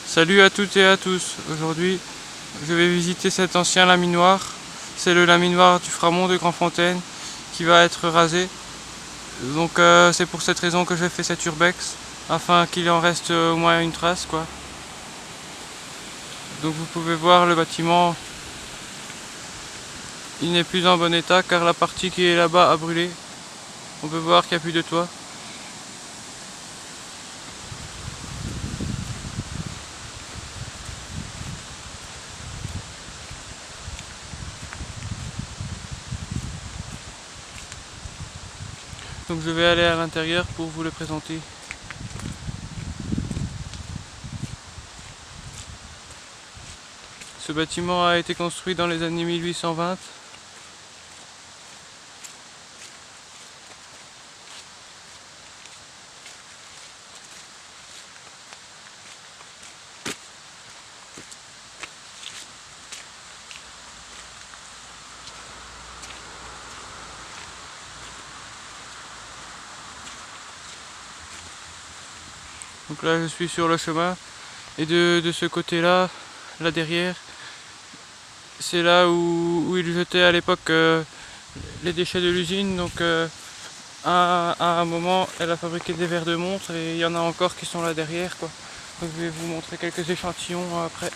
Salut à toutes et à tous. Aujourd'hui, je vais visiter cet ancien laminoir. C'est le laminoir du Framont de Grandfontaine qui va être rasé. Donc c'est pour cette raison que j'ai fait cet urbex, afin qu'il en reste au moins une trace, quoi. Donc vous pouvez voir le bâtiment, il n'est plus en bon état car la partie qui est là-bas a brûlé. On peut voir qu'il n'y a plus de toit. Donc je vais aller à l'intérieur pour vous le présenter. Ce bâtiment a été construit dans les années 1820. Donc là je suis sur le chemin et de ce côté-là, là derrière, c'est là où ils jetaient à l'époque les déchets de l'usine. Donc à un moment elle a fabriqué des verres de montre et il y en a encore qui sont là derrière, quoi. Donc je vais vous montrer quelques échantillons après.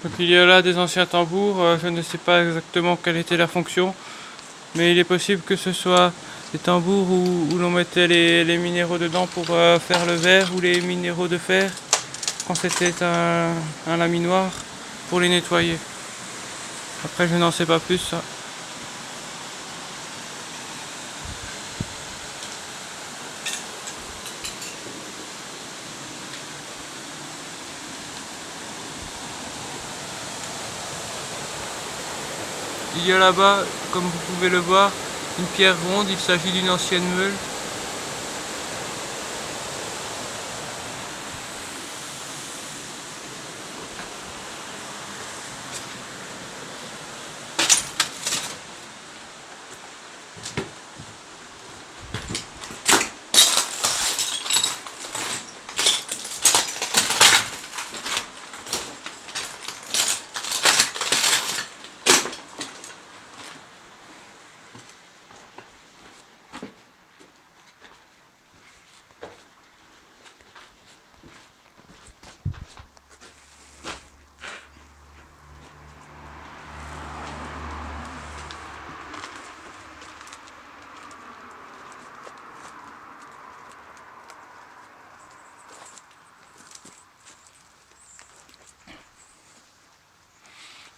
Donc il y a là des anciens tambours, je ne sais pas exactement quelle était la fonction, mais il est possible que ce soit des tambours où l'on mettait les minéraux dedans pour faire le verre, ou les minéraux de fer quand c'était un laminoir pour les nettoyer. Après je n'en sais pas plus, ça. Il y a là-bas, comme vous pouvez le voir, une pierre ronde, il s'agit d'une ancienne meule.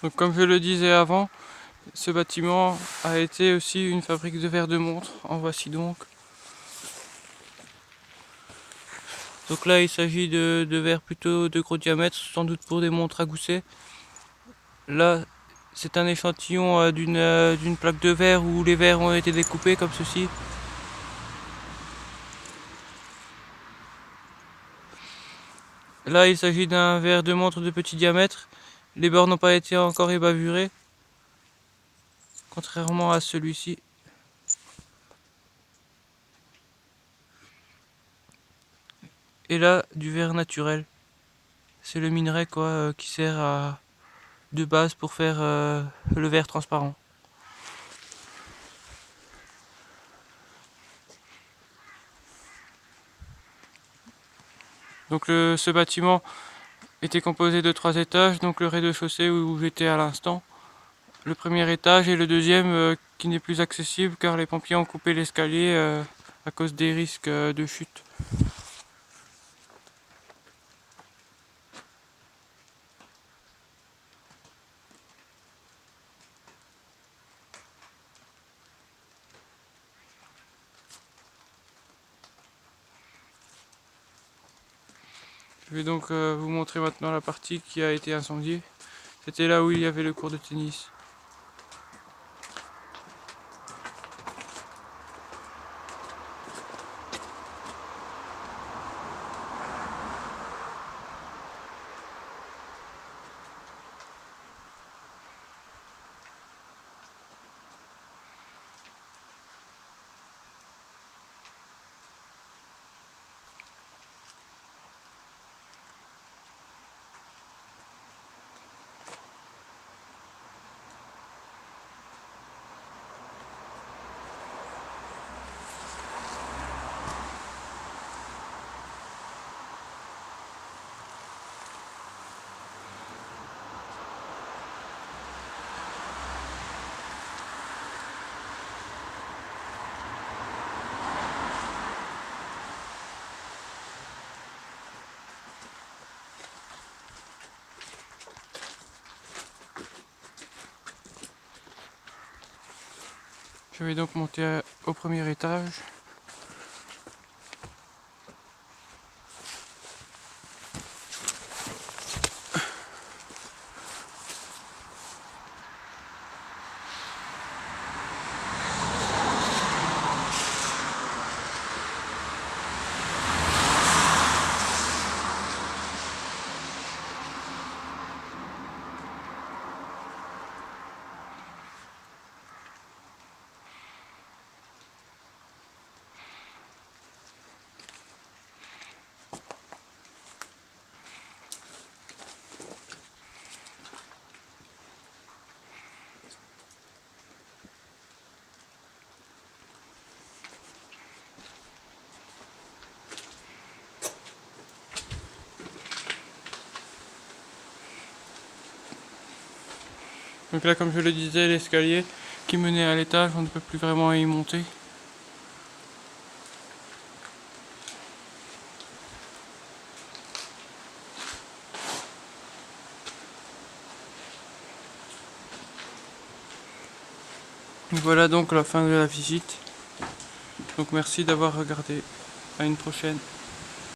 Donc comme je le disais avant, ce bâtiment a été aussi une fabrique de verres de montre. En voici donc. Donc là il s'agit de verres plutôt de gros diamètre, sans doute pour des montres à gousset. Là c'est un échantillon d'une plaque de verre où les verres ont été découpés comme ceci. Là il s'agit d'un verre de montre de petit diamètre. Les bords n'ont pas été encore ébavurés, contrairement à celui-ci. Et là du verre naturel. C'est le minerai quoi qui sert de base pour faire le verre transparent. Donc ce bâtiment était composé de 3 étages, donc le rez-de-chaussée où j'étais à l'instant, le premier étage et le deuxième qui n'est plus accessible car les pompiers ont coupé l'escalier à cause des risques de chute. Je vais donc vous montrer maintenant la partie qui a été incendiée. C'était là où il y avait le court de tennis. Je vais donc monter au premier étage. Donc là, comme je le disais, l'escalier qui menait à l'étage, on ne peut plus vraiment y monter. Voilà donc la fin de la visite. Donc merci d'avoir regardé. À une prochaine.